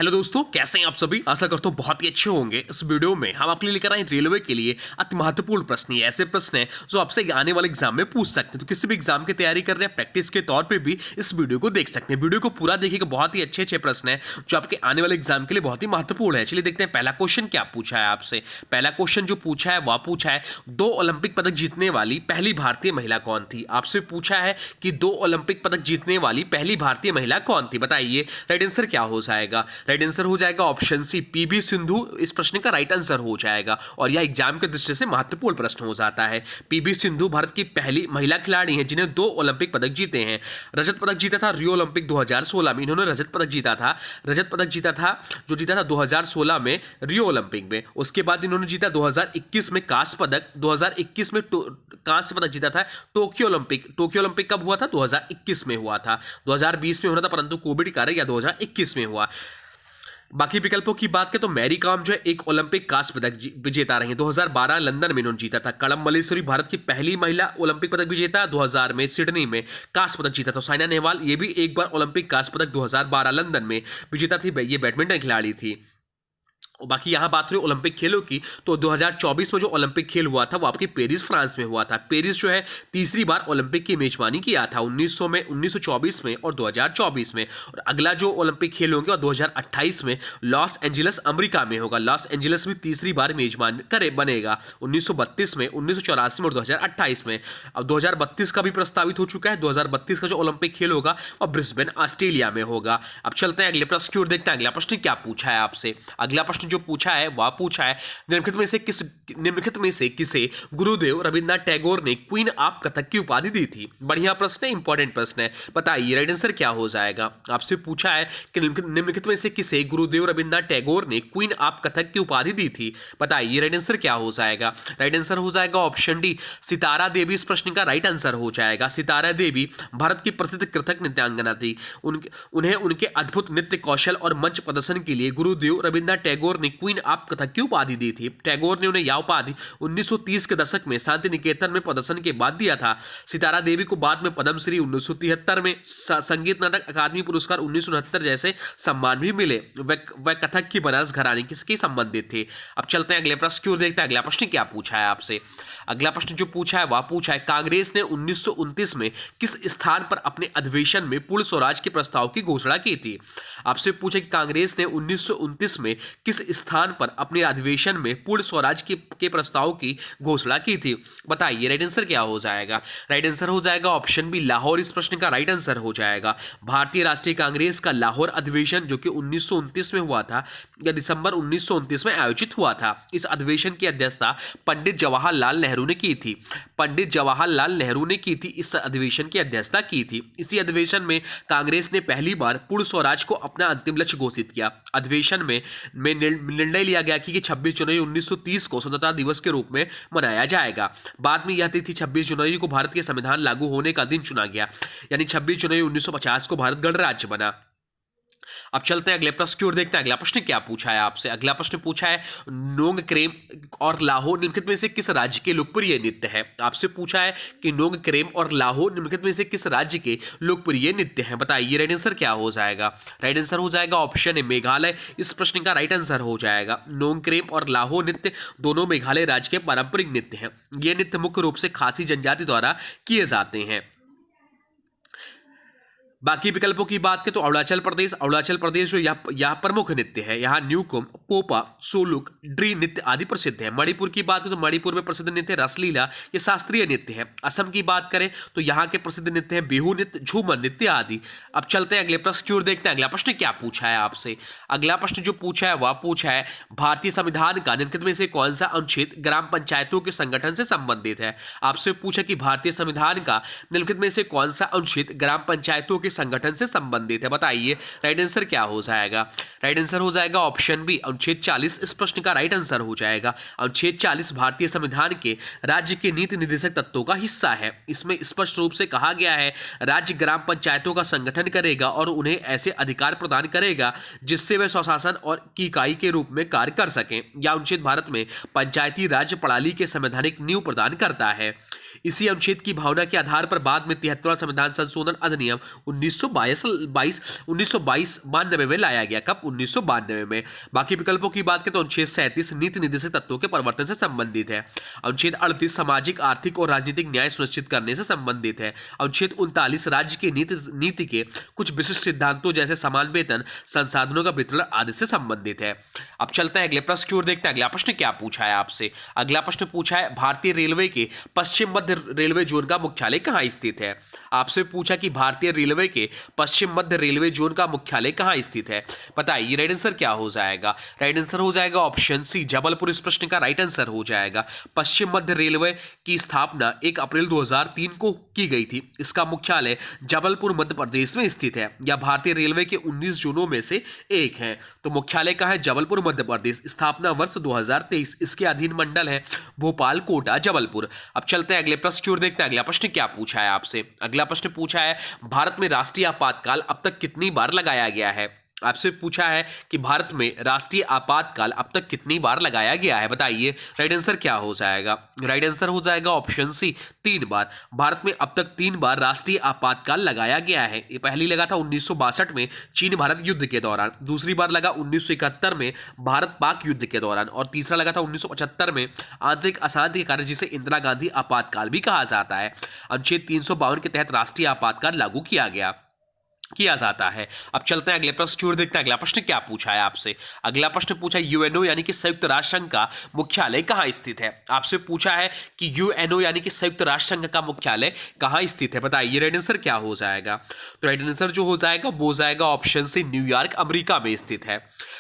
Hello दोस्तों, कैसे हैं आप सभी। आशा करता हूँ बहुत ही अच्छे होंगे। इस वीडियो में हम आपके लिए लेकर आए रेलवे के लिए अति महत्वपूर्ण प्रश्न। ये ऐसे प्रश्न हैं जो आपसे आने वाले एग्जाम में पूछ सकते हैं। तो किसी भी एग्जाम की तैयारी कर रहे हैं, प्रैक्टिस के तौर पे भी इस वीडियो को देख सकते हैं। वीडियो को पूरा देखिएगा, बहुत ही अच्छे प्रश्न है जो आपके आने वाले एग्जाम के लिए बहुत ही महत्वपूर्ण है। चलिए देखते हैं पहला क्वेश्चन क्या पूछा है आपसे। पहला क्वेश्चन जो पूछा है वह पूछा है 2 ओलंपिक पदक जीतने वाली पहली भारतीय महिला कौन थी। आपसे पूछा है कि 2 ओलंपिक पदक जीतने वाली पहली भारतीय महिला कौन थी, बताइए राइट आंसर क्या हो जाएगा। राइट आंसर हो जाएगा ऑप्शन सी, पीवी सिंधु इस प्रश्न का राइट आंसर हो जाएगा। और यह एग्जाम के दृष्टि से महत्वपूर्ण प्रश्न हो जाता है। पीवी सिंधु भारत की पहली महिला खिलाड़ी हैं जिन्हें 2 ओलंपिक पदक जीते हैं। रजत पदक जीता था रियो ओलंपिक 2016 में, इन्होंने रजत पदक जीता था। जो जीता था 2016 में रियो ओलंपिक में। उसके बाद इन्होंने जीता 2021 में कांस्य पदक, 2021 में कांस्य पदक जीता था टोक्यो ओलंपिक कब हुआ था? 2021 में हुआ था। 2020 में होना था परंतु कोविड के कारण यह 2021 में हुआ। बाकी विकल्पों की बात करें तो मैरी कॉम जो है एक ओलंपिक कांस्य पदक विजेता रही है। 2012 लंदन में इन्होंने जीता था। कड़म मल्लेश्वरी भारत की पहली महिला ओलंपिक पदक विजेता, 2000 में सिडनी में कांस्य पदक जीता था। साइना नेहवाल ये भी एक बार ओलंपिक कांस्य पदक 2012 लंदन में विजेता थी, ये बैडमिंटन खिलाड़ी थी। बाकी यहाँ बात रही ओलंपिक खेलों की तो 2024 में जो ओलंपिक खेल हुआ था वो आपके पेरिस फ्रांस में हुआ था। पेरिस जो है तीसरी बार ओलंपिक की मेजबानी किया था 1900 में, 1924 में और 2024 में। और अगला जो ओलंपिक खेल होंगे और 2028 में लॉस एंजलिस अमेरिका में होगा। लॉस एंजलिस भी तीसरी बार मेजबान बनेगा 1932 में, 1984 में और 2028 में। अब 2032 का भी प्रस्तावित हो चुका है। 2032 का जो ओलंपिक खेल होगा और ब्रिस्बेन ऑस्ट्रेलिया में होगा। अब चलते हैं अगले प्रश्न की ओर, देखते हैं अगला प्रश्न क्या पूछा है आपसे। अगला प्रश्न जो पूछा है वह पूछा है निम्नलिखित में से किसे गुरुदेव रविन्द्रनाथ टैगोर ने क्वीन ऑफ कथक की उपाधि दी थी। बढ़िया प्रश्न है, इंपॉर्टेंट प्रश्न है, बताइए राइट आंसर क्या हो जाएगा। आपसे पूछा है कि निम्नलिखित में से किसे गुरुदेव रविन्द्रनाथ टैगोर ने क्वीन ऑफ कथक की उपाधि दी थी, बताइए राइट आंसर क्या हो जाएगा। राइट आंसर हो जाएगा ऑप्शन डी, सितारा देवी इस प्रश्न का राइट आंसर हो जाएगा। सितारा देवी भारत की प्रसिद्ध कथक नृत्यांगना थी। उन्हें उनके अद्भुत नृत्य कौशल और मंच प्रदर्शन के लिए गुरुदेव रविन्द्रनाथ टैगोर ने क्वीन ऑफ कथक की उपाधि दी थी। टैगोर ने उन्हें यह उपाधि 1930 के दशक में शांति निकेतन में प्रदर्शन के बाद दिया था। सितारा देवी को बाद में पद्मश्री 1973 में, संगीत नाटक अकादमी पुरस्कार 1969 जैसे सम्मान भी मिले। वह कथक की बनारस घराने किसके संबंधित थे। अब चलते हैं अगले प्रश्न की ओर, देखते हैं अगला प्रश्न क्या पूछा है आपसे। अगला प्रश्न जो पूछा है वह पूछा है कांग्रेस ने 1929 में किस स्थान पर अपने अधिवेशन में पूर्ण स्वराज के प्रस्ताव की घोषणा की थी। आपसे पूछा कि कांग्रेस ने 1929 में किस स्थान पर अपने अधिवेशन में पूर्ण स्वराज के प्रस्ताव की घोषणा की थी, बताइए राइट आंसर क्या हो जाएगा। राइट आंसर हो जाएगा ऑप्शन बी, लाहौर इस प्रश्न का राइट आंसर हो जाएगा। भारतीय राष्ट्रीय कांग्रेस का लाहौर अधिवेशन जो कि 1929 में हुआ था या दिसंबर 1929 में आयोजित हुआ था। इस अधिवेशन की अध्यक्षता पंडित जवाहरलाल नेहरू ने की थी। इस अधिवेशन की अध्यक्षता की थी। इसी अधिवेशन में कांग्रेस ने पहली बार पूर्ण स्वराज को अपना अंतिम लक्ष्य घोषित किया। अधिवेशन में निर्णय लिया गया कि 26 जनवरी 1930 को स्वतंत्रता दिवस के रूप में मनाया जाएगा। बाद में यह तिथि 26 जनवरी को भारत के संविधान लागू होने का दिन चुना गया, यानी 26 जनवरी 1950 को भारत गणराज्य बना। अब चलते हैं अगले प्रश्न की ओर, देखते हैं अगला प्रश्न क्या पूछा है आपसे। अगला प्रश्न पूछा है नोंग क्रेम और लाहो निम्नलिखित में से किस राज्य के लोकप्रिय नृत्य है। आपसे पूछा है कि नोंग क्रेम और लाहो निम्नलिखित में से किस राज्य के लोकप्रिय नृत्य है, बताइए राइट आंसर क्या हो जाएगा। राइट आंसर हो जाएगा ऑप्शन ए, मेघालय इस प्रश्न का राइट आंसर हो जाएगा। नोंग क्रेम और लाहो नृत्य दोनों मेघालय राज्य के पारंपरिक नृत्य हैं। ये नृत्य मुख्य रूप से खासी जनजाति द्वारा किए जाते हैं। बाकी विकल्पों की बात करें तो अरुणाचल प्रदेश जो यहाँ प्रमुख नृत्य है। यहाँ न्यूकुम, पोपा, सोलुक, ड्री नृत्य आदि प्रसिद्ध है। मणिपुर की बात करें तो मणिपुर में प्रसिद्ध नृत्य रासलीला, ये शास्त्रीय नृत्य है। असम की बात करें तो यहाँ के प्रसिद्ध नृत्य है बिहू नृत्य, झूमर नृत्य आदि। अब चलते हैं अगले प्रश्न की ओर, देखते हैं अगला प्रश्न क्या पूछा है आपसे। अगला प्रश्न जो पूछा है वह पूछा है भारतीय संविधान का निम्नलिखित में से कौन सा अनुच्छेद ग्राम पंचायतों के संगठन से संबंधित है। आपसे पूछा कि भारतीय संविधान का निम्नलिखित में से कौन सा अनुच्छेद ग्राम पंचायतों के संगठन से संबंधित है, बताइए राइट आंसर क्या हो जाएगा। राइट आंसर हो जाएगा ऑप्शन बी, अनुच्छेद 40 इस प्रश्न का राइट आंसर हो जाएगा। अनुच्छेद 40 भारतीय संविधान के राज्य के नीति निर्देशक तत्वों का हिस्सा है। इसमें स्पष्ट रूप से कहा गया है राज्य ग्राम पंचायतों का संगठन करेगा और उन्हें ऐसे अधिकार प्रदान करेगा जिससे वे स्वशासन और की इकाई के रूप में कार्य कर सकें। यह अनुच्छेद भारत में पंचायती राज प्रणाली के संवैधानिक नींव प्रदान करता है। इसी अनुच्छेद की भावना के आधार पर बाद में 73वां संविधान संशोधन अधिनियम 1992 में लाया गया। कब? 1992 में। बाकी विकल्पों की बात करें तो अनुच्छेद 37 नीति निर्देशित तत्वों के परिवर्तन से संबंधित है। अनुच्छेद 38 सामाजिक, आर्थिक और राजनीतिक न्याय सुनिश्चित करने से संबंधित है। अनुच्छेद 39 राज्य की नीति के कुछ विशिष्ट सिद्धांतों जैसे समान वेतन, संसाधनों का वितरण आदि से संबंधित है। अब चलते हैं अगले प्रश्न की ओर, देखते हैं अगला प्रश्न क्या पूछा है आपसे। अगला प्रश्न पूछा है भारतीय रेलवे के पश्चिम मध्य रेलवे जोन का मुख्यालय कहाँ स्थित है। आपसे पूछा कि भारतीय रेलवे के पश्चिम मध्य रेलवे जोन का मुख्यालय कहाँ स्थित है। बताइए राइट आंसर क्या हो जाएगा। राइट आंसर हो जाएगा ऑप्शन सी, जबलपुर। इस प्रश्न का राइट आंसर हो जाएगा। पश्चिम मध्य रेलवे की स्थापना 1 अप्रैल 2003 को की गई थी। इसका मुख्यालय जबलपुर मध्य प्रदेश में स्थित है। यह भारतीय रेलवे के 19 जोनों में से एक है। तो मुख्यालय का है जबलपुर मध्य प्रदेश। स्थापना वर्ष 2023। इसके अधीन मंडल है भोपाल, कोटा, जबलपुर। अब चलते हैं अगले प्रश्न की ओर, देखते हैं अगला प्रश्न क्या पूछा है आपसे। अगला प्रश्न पूछा है भारत में राष्ट्रीय आपातकाल अब तक कितनी बार लगाया गया है। आपसे पूछा है कि भारत में राष्ट्रीय आपातकाल अब तक कितनी बार लगाया गया है। बताइए राइट आंसर क्या हो जाएगा। राइट आंसर हो जाएगा ऑप्शन सी, 3 बार। भारत में अब तक 3 बार राष्ट्रीय आपातकाल लगाया गया है। ये पहली लगा था 1962 में चीन भारत युद्ध के दौरान, दूसरी बार लगा 1971 में भारत पाक युद्ध के दौरान, और तीसरा लगा था 1975 में आंतरिक अशांति के कारण, जिसे इंदिरा गांधी आपातकाल भी कहा जाता है। अनुच्छेद 352 के तहत राष्ट्रीय आपातकाल लागू किया जाता है। अब चलते हैं अगले प्रश्न की ओर, देखते हैं अगला प्रश्न क्या पूछा है आपसे। अगला प्रश्न पूछा यूएनओ यानी कि संयुक्त राष्ट्र संघ का मुख्यालय कहाँ स्थित है। आपसे पूछा है कि यूएनओ यानी कि संयुक्त राष्ट्र संघ का मुख्यालय कहाँ स्थित है। बताइए राइट आंसर क्या हो जाएगा। तो राइट आंसर जो हो जाएगा वो हो जाएगा ऑप्शन सी, न्यूयॉर्क, अमेरिका में स्थित है।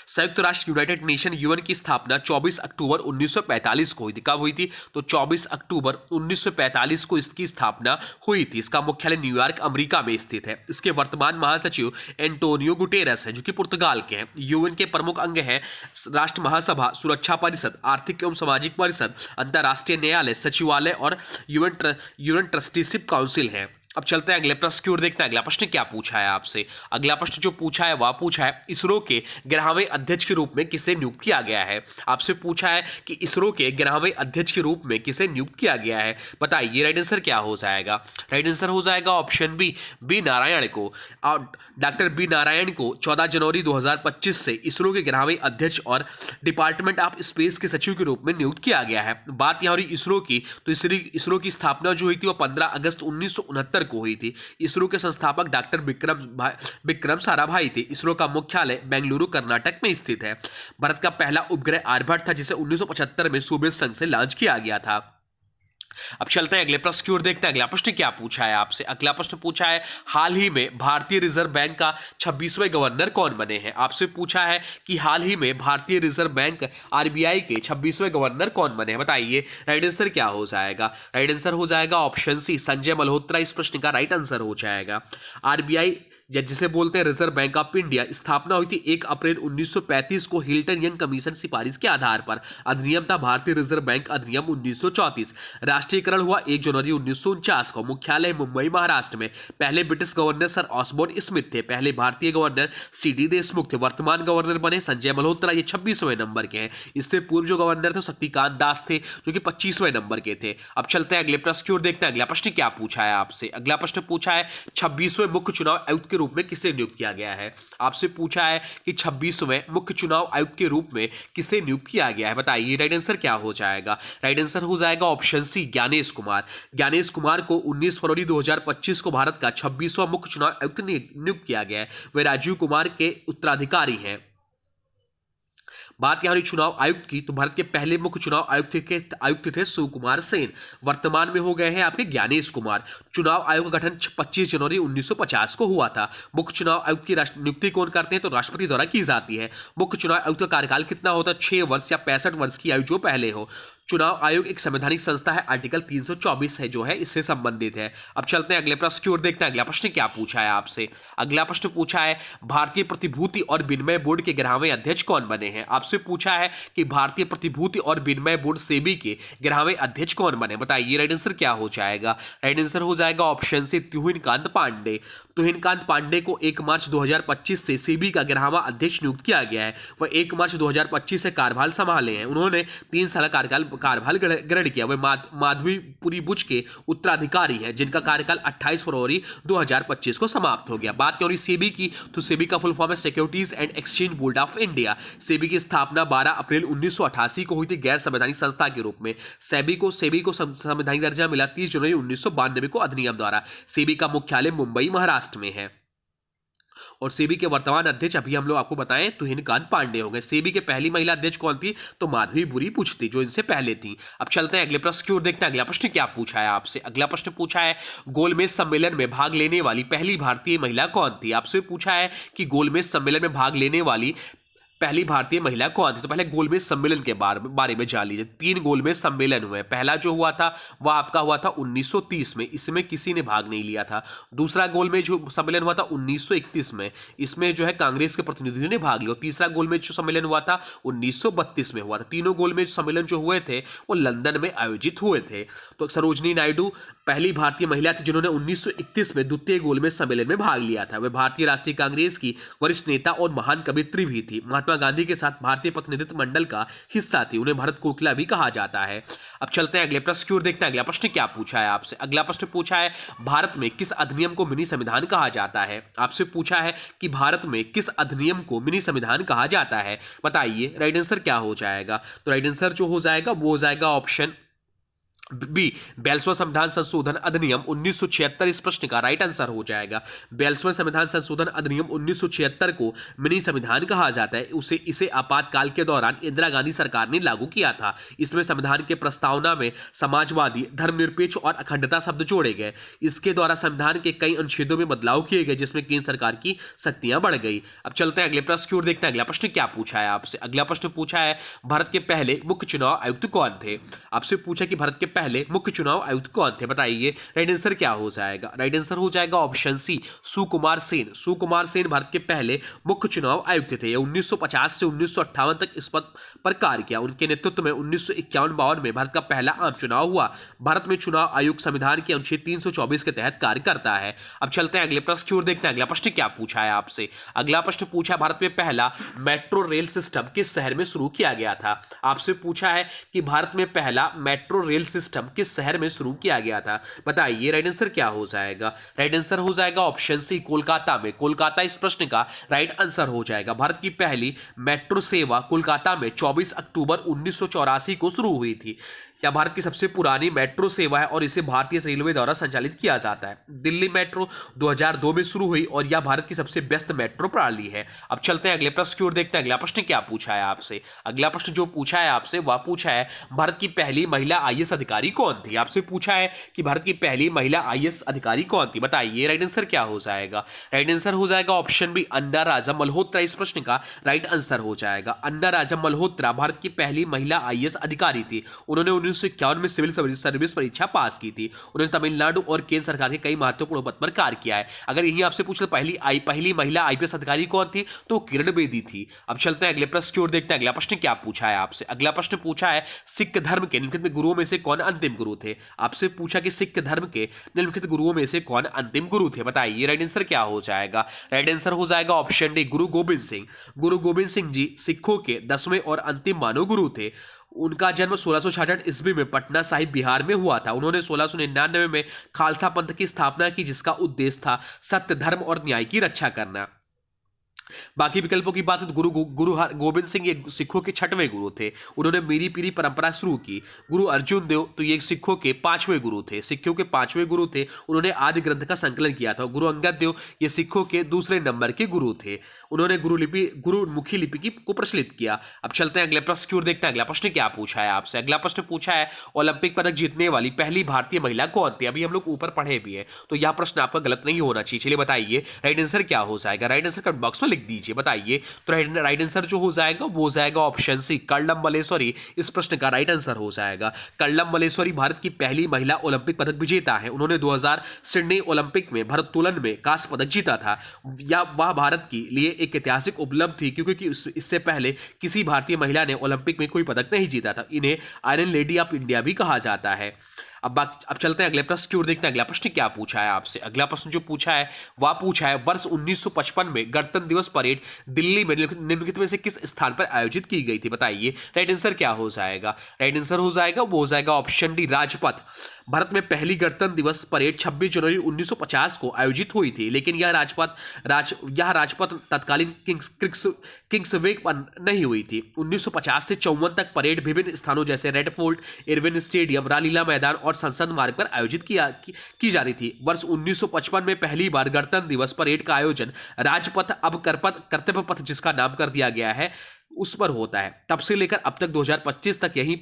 संयुक्त राष्ट्र यूनाइटेड नेशन यूएन की स्थापना 24 अक्टूबर 1945 को हुई थी। कब हुई थी? तो 24 अक्टूबर 1945 को इसकी स्थापना हुई थी। इसका मुख्यालय न्यूयॉर्क, अमेरिका में स्थित है। इसके वर्तमान महासचिव एंटोनियो गुटेरेस है, जो कि पुर्तगाल के हैं। यूएन के प्रमुख अंग हैं राष्ट्र महासभा, सुरक्षा परिषद, आर्थिक एवं सामाजिक परिषद, अंतर्राष्ट्रीय न्यायालय, सचिवालय और यूएन ट्रस्टीशिप काउंसिल है। अब चलते हैं अगले प्रश्न की ओर, देखते हैं अगला प्रश्न क्या पूछा है आपसे। अगला प्रश्न जो पूछा है वह पूछा है इसरो के 11वें अध्यक्ष के रूप में किसे नियुक्त किया गया है। आपसे पूछा है कि इसरो के 11वें अध्यक्ष के रूप में किसे नियुक्त किया गया है। बताइए राइट आंसर क्या हो जाएगा। राइट आंसर हो जाएगा ऑप्शन बी नारायण को। डॉक्टर बी नारायण को 14 जनवरी 2025 से इसरो के 11वें अध्यक्ष और डिपार्टमेंट ऑफ स्पेस के सचिव के रूप में नियुक्त किया गया है। बात यहाँ हो रही इसरो की, तो इसरो की स्थापना जो हुई थी वो 15 अगस्त 1969 को हुई थी। इसरो के संस्थापक डॉक्टर विक्रम साराभाई थे। इसरो का मुख्यालय बेंगलुरु, कर्नाटक में स्थित है। भारत का पहला उपग्रह आर्यभट्ट था, जिसे 1975 में सोवियत संघ से लॉन्च किया गया था। अब चलते हैं अगले प्रश्न की ओर, देखते हैं अगला प्रश्न क्या पूछा है आपसे। अगला प्रश्न पूछा है हाल ही में भारतीय रिजर्व बैंक का 26वें गवर्नर कौन बने हैं। आपसे पूछा है कि हाल ही में भारतीय रिजर्व बैंक आरबीआई के 26वें गवर्नर कौन बने हैं। बताइए राइट आंसर क्या हो जाएगा। राइट आंसर हो जाएगा ऑप्शन सी, संजय मल्होत्रा। इस प्रश्न का राइट आंसर हो जाएगा। आरबीआई जिसे बोलते हैं रिजर्व बैंक ऑफ इंडिया, स्थापना हुई थी 1 अप्रैल 1935 को हिल्टन यंग कमीशन सिफारिश के आधार पर। अधिनियम था भारतीय रिजर्व बैंक अधिनियम 1934। राष्ट्रीयकरण हुआ 1 जनवरी 1949 को। मुख्यालय मुंबई, महाराष्ट्र में। पहले British governor sir Osborne Smith थे। पहले भारतीय गवर्नर सीडी देशमुख थे। वर्तमान गवर्नर बने संजय मल्होत्रा, ये 26वें नंबर के हैं। इससे पूर्व जो गवर्नर थे शक्तिकांत दास थे, जो कि 25वें नंबर के थे। अब चलते हैं अगले प्रश्न की ओर, देखते हैं अगला प्रश्न क्या पूछा है आपसे। अगला प्रश्न पूछा है 26वें मुख्य चुनाव आयुक्त के रूप में किसे नियुक्त किया गया है। आपसे पूछा है कि 26वें मुख्य चुनाव आयुक्त के रूप में किसे नियुक्त किया गया है। बताइए राइट आंसर क्या हो जाएगा। राइट आंसर हो जाएगा ऑप्शन सी, ज्ञानेश कुमार। ज्ञानेश कुमार को 19 फरवरी 2025 को भारत का 26वां मुख्य चुनाव आयुक्त नियुक्त किया गया है। वे राजीव कुमार के उत्तराधिकारी हैं। बात यहाँ रही चुनाव आयुक्त की, तो भारत के पहले मुख्य चुनाव आयुक्त थे शिव कुमार सेन। वर्तमान में हो गए हैं आपके ज्ञानेश कुमार। चुनाव आयोग का गठन 25 जनवरी 1950 को हुआ था। मुख्य चुनाव आयुक्त की नियुक्ति कौन करते हैं, तो राष्ट्रपति द्वारा की जाती है। मुख्य चुनाव आयुक्त का कार्यकाल कितना होता है, 6 वर्ष या 65 वर्ष की आयु जो पहले हो। चुनाव आयोग एक संवैधानिक संस्था है, आर्टिकल 324 है जो है इससे संबंधित है। अब चलते हैं अगले प्रश्न की ओर, देखते हैं अगला प्रश्न क्या पूछा है आपसे। अगला प्रश्न पूछा है भारतीय प्रतिभूति और विनिमय बोर्ड के 11वें अध्यक्ष कौन बने हैं। आपसे पूछा है कि भारतीय प्रतिभूति और विनिमय बोर्ड सेबी के 11वें अध्यक्ष कौन बने। बताइए राइट आंसर क्या हो जाएगा। राइट आंसर हो जाएगा ऑप्शन से, तुहिनकांत पांडे। तुहिनकांत पांडे को 1 मार्च 2025 से सेबी का 11वां अध्यक्ष नियुक्त किया गया है। वह 1 मार्च 2025 से कार्यभार संभाले हैं। उन्होंने 3 साल कार्यभार ग्रहण किया वे माधवीपुरी बुच के उत्तराधिकारी हैं, जिनका कार्यकाल 28 फरवरी 2025 को समाप्त हो गया। बात करें सेबी की, तो सेबी का फुल फॉर्म है securities and exchange board of India. SEBI की स्थापना 12 अप्रैल 1988 को हुई थी गैर संवैधानिक संस्था के रूप में। सेबी को संवैधानिक दर्जा मिला 30 जनवरी 1992 को अधिनियम द्वारा। सेबी का मुख्यालय मुंबई महाराष्ट्र में है। और सेबी के वर्तमान अध्यक्ष अभी हम लोग आपको बताएं तुहिनकांत पांडे हो गए। सेबी के पहली महिला अध्यक्ष कौन थी? तो माधवीपुरी बुच थी, जो इनसे पहले थी। अब चलते हैं अगले प्रश्न की ओर, देखते हैं अगला प्रश्न क्या पूछा है आपसे। अगला प्रश्न पूछा है गोलमेज सम्मेलन में भाग लेने वाली पहली भारतीय महिला कौन थी? आपसे पूछा है कि गोलमेज सम्मेलन में भाग लेने वाली पहली भारतीय महिला कौन थी? तो पहले गोलमेज सम्मेलन के बारे में जान लीजिए। 3 गोलमेज सम्मेलन हुए। पहला जो हुआ था वह आपका हुआ था 1930 में, इसमें किसी ने भाग नहीं लिया था। दूसरा गोलमेज सम्मेलन हुआ था 1931 में, इसमें जो है कांग्रेस के प्रतिनिधियों ने भाग लिया। तीसरा गोलमेज सम्मेलन हुआ था 1932 में हुआ था। तीनों गोलमेज सम्मेलन जो हुए थे वो लंदन में आयोजित हुए थे। तो सरोजनी नायडू पहली भारतीय महिला थी जिन्होंने 1931 में द्वितीय गोलमेज सम्मेलन में भाग लिया था। वे भारतीय राष्ट्रीय कांग्रेस की वरिष्ठ नेता और महान कवयित्री भी थी। महात्मा गांधी के साथ भारतीय प्रतिनिधित्व मंडल का हिस्सा थी। उन्हें भारत कोकिला भी कहा जाता है। अब चलते हैं अगले प्रश्न की ओर, देखते हैं अगला प्रश्न क्या पूछा है आपसे। अगला प्रश्न पूछा है भारत में किस अधिनियम को मिनी संविधान कहा जाता है? आपसे पूछा है कि भारत में किस अधिनियम को मिनी संविधान कहा जाता है, बताइए। राइट आंसर क्या हो जाएगा? तो राइट आंसर जो हो जाएगा वो हो जाएगा ऑप्शन बी, 42वां संविधान संशोधन अधिनियम 1976। इस प्रश्न का राइट आंसर हो जाएगा। 42वां संविधान संशोधन अधिनियम 1976 को मिनी संविधान कहा जाता है। इसे आपातकाल के दौरान इंदिरा गांधी सरकार ने लागू किया था। इसमें संविधान के प्रस्तावना में समाजवादी, धर्मनिरपेक्ष और अखंडता शब्द जोड़े गए। इसके द्वारा संविधान के कई अनुच्छेदों में बदलाव किए गए, जिसमें केंद्र सरकार की शक्तियां बढ़ गई। अब चलते हैं अगले प्रश्न की ओर, देखते हैं अगला प्रश्न क्या पूछा है आपसे। अगला प्रश्न पूछा है भारत के पहले मुख्य चुनाव आयुक्त कौन थे? आपसे पूछा कि भारत के पहले मुख्य चुनाव आयुक्त कौन थे, बताइए। राइट आंसर क्या हो जाएगा? राइट आंसर हो जाएगा ऑप्शन सी, सुकुमार सेन। सुकुमार सेन भारत के पहले मुख्य चुनाव आयुक्त थे। 1950 से 1958 तक इस पद पर कार्य किया। उनके नेतृत्व में 1951-52 में भारत का पहला आम चुनाव हुआ। भारत में चुनाव आयोग संविधान के अनुच्छेद 324 के तहत कार्य करता है। अब चलते हैं अगले प्रश्न की ओर, देखते हैं अगला प्रश्न क्या पूछा है आपसे। अगला प्रश्न पूछा भारत में पहला मेट्रो रेल सिस्टम किस शहर में शुरू किया गया था? आपसे पूछा है कि भारत में पहला मेट्रो रेल सिस्टम किस शहर में शुरू किया गया था, बताइए। राइट आंसर क्या हो जाएगा? राइट आंसर हो जाएगा ऑप्शन सी, कोलकाता में। कोलकाता इस प्रश्न का राइट आंसर हो जाएगा। भारत की पहली मेट्रो सेवा कोलकाता में 24 अक्टूबर 1984 को शुरू हुई थी। यह भारत की सबसे पुरानी मेट्रो सेवा है और इसे भारतीय रेलवे द्वारा संचालित किया जाता है। दिल्ली मेट्रो 2002 में शुरू हुई और यह भारत की सबसे व्यस्त मेट्रो प्रणाली है। अब चलते हैं अगले प्रश्न की ओर, देखते हैं अगला प्रश्न क्या पूछा है आपसे। अगला प्रश्न जो पूछा है आपसे वह पूछा है भारत की पहली महिला आईएएस अधिकारी कौन थी? आपसे पूछा है कि भारत की पहली महिला आईएएस अधिकारी कौन थी, बताइए। राइट आंसर क्या हो जाएगा? राइट आंसर हो जाएगा ऑप्शन बी, अन्ना राजा मल्होत्रा। इस प्रश्न का राइट आंसर हो जाएगा। अन्ना राजा मल्होत्रा भारत की पहली महिला आईएएस अधिकारी थी। उन्होंने 1951 में सिविल सर्विस परीक्षा पास की थी। उन्होंने तमिलनाडु और केंद्र सरकार के कई महत्वपूर्ण पद पर कार्य किया है। अगर यही आपसे पूछे पहली महिला आईपीएस अधिकारी कौन थी, तो किरण बेदी थी। अब चलते हैं अगले प्रश्न की ओर, देखते हैं अगला प्रश्न क्या पूछा है आपसे। अगला प्रश्न पूछा है सिख धर्म के निम्नलिखित गुरुओं में से कौन अंतिम गुरु थे? आपसे पूछा कि सिख धर्म के निम्नलिखित गुरुओं में से कौन अंतिम गुरु थे, बताइए। राइट आंसर क्या हो जाएगा? राइट आंसर हो जाएगा ऑप्शन डी, गुरु गोबिंद सिंह। गुरु गोबिंद सिंह जी सिखों के 10वें और अंतिम मानव गुरु थे। उनका जन्म 1666 ईस्वी में पटना साहिब बिहार में हुआ था। उन्होंने 1699 में खालसा पंथ की स्थापना की, जिसका उद्देश्य था सत्य, धर्म और न्याय की रक्षा करना। बाकी विकल्पों की बात है तो गुरु गोबिंद सिंह ये सिखों के 6वें गुरु थे। उन्होंने मीरी पीरी परंपरा शुरू की। गुरु अर्जुन देव तो ये सिखों के 5वें गुरु थे। सिखों के 5वें गुरु थे। उन्होंने आदि ग्रंथ का संकलन किया था। गुरु अंगद देव ये सिखों के दूसरे नंबर के गुरु थे। उन्होंने गुरुमुखी लिपि को प्रचलित किया। अब चलते हैं अगले प्रश्न की ओर, देखते हैं अगला प्रश्न क्या पूछा है आपसे। अगला प्रश्न पूछा है ओलंपिक पदक जीतने वाली पहली भारतीय महिला कौन थी? अभी हम लोग ऊपर पढ़े भी है, तो यह प्रश्न आपका गलत नहीं होना चाहिए। चलिए बताइए राइट आंसर क्या हो जाएगा। राइट आंसर कमेंट बॉक्स में लिख दीजिए, बताइए। तो राइट आंसर जो हो जाएगा वो हो जाएगा ऑप्शन सी, कर्णम मल्लेश्वरी। इस प्रश्न का राइट आंसर हो जाएगा। कर्णम मल्लेश्वरी भारत की पहली महिला ओलंपिक पदक विजेता है। उन्होंने 2000 सिडनी ओलंपिक में भारोत्तोलन में कांस्य पदक जीता था। वह भारत के लिए एक ऐतिहासिक उपलब्धि थी, क्योंकि इससे पहले किसी भारतीय महिला ने ओलंपिक में कोई पदक नहीं जीता था। इन्हें आयरन लेडी ऑफ इंडिया भी कहा जाता है। अब चलते हैं अगले प्रश्न की ओर, देखते हैं अगला प्रश्न क्या पूछा है आपसे। अगला प्रश्न जो पूछा है वह पूछा है वर्ष 1955 में गणतंत्र दिवस परेड दिल्ली में निम्नलिखित में से किस स्थान पर आयोजित की गई थी, बताइए। राइट आंसर क्या हो जाएगा? राइट आंसर हो जाएगा वो हो जाएगा ऑप्शन डी, राजपथ। भारत में पहली गणतंत्र दिवस परेड 26 जनवरी 1950 को आयोजित हुई थी, लेकिन यह राजपथ तत्कालीन किंग्सवे पर नहीं हुई थी। 1950 से 54 तक परेड विभिन्न स्थानों जैसे red fort, Irwin stadium, Ramlila मैदान और संसद मार्ग पर आयोजित की जा रही थी। वर्ष 1955 में पहली बार गणतंत्र दिवस परेड का आयोजन राजपथ, अब कर्तव्य पथ जिसका नाम कर दिया गया है, उस पर होता है। तब से लेकर अब तक 2025 तक यही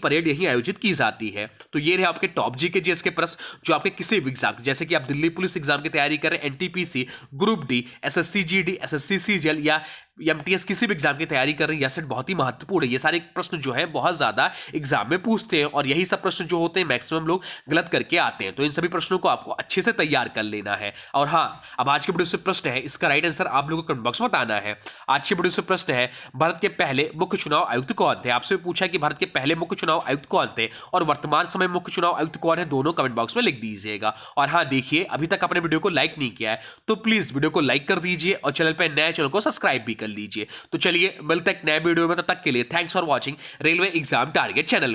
परेड यही आयोजित की जाती है। तो ये रहे आपके टॉप जी के जीएस के प्रश्न जो आपके किसी भी एग्जाम, जैसे कि आप दिल्ली पुलिस एग्जाम की तैयारी कर रहे हैं, NTPC, group D, SSC GD, SSC CGL या एमटीएस किसी भी एग्जाम की तैयारी कर रहे हैं, यह सेट बहुत ही महत्वपूर्ण है। ये सारे प्रश्न जो है बहुत ज्यादा एग्जाम में पूछते हैं और यही सब प्रश्न जो होते हैं मैक्सिमम लोग गलत करके आते हैं। तो इन सभी प्रश्नों को आपको अच्छे से तैयार कर लेना है। और हाँ, अब आज के वीडियो से प्रश्न है, इसका राइट आंसर आप लोगों को कमेंट बॉक्स में बताना है। आज के वीडियो से प्रश्न है भारत के पहले मुख्य चुनाव आयुक्त कौन थे? आपसे पूछा कि भारत के पहले मुख्य चुनाव आयुक्त कौन थे और वर्तमान समय मुख्य चुनाव आयुक्त कौन है, दोनों कमेंट बॉक्स में लिख दीजिएगा। और हाँ देखिए, अभी तक आपने वीडियो को लाइक नहीं किया है तो प्लीज वीडियो को लाइक कर दीजिए और चैनल पर नए चैनल को सब्सक्राइब भी कर लीजिए। तो चलिए मिलते हैं नए वीडियो में, तब तक के लिए thanks for watching railway exam target channel.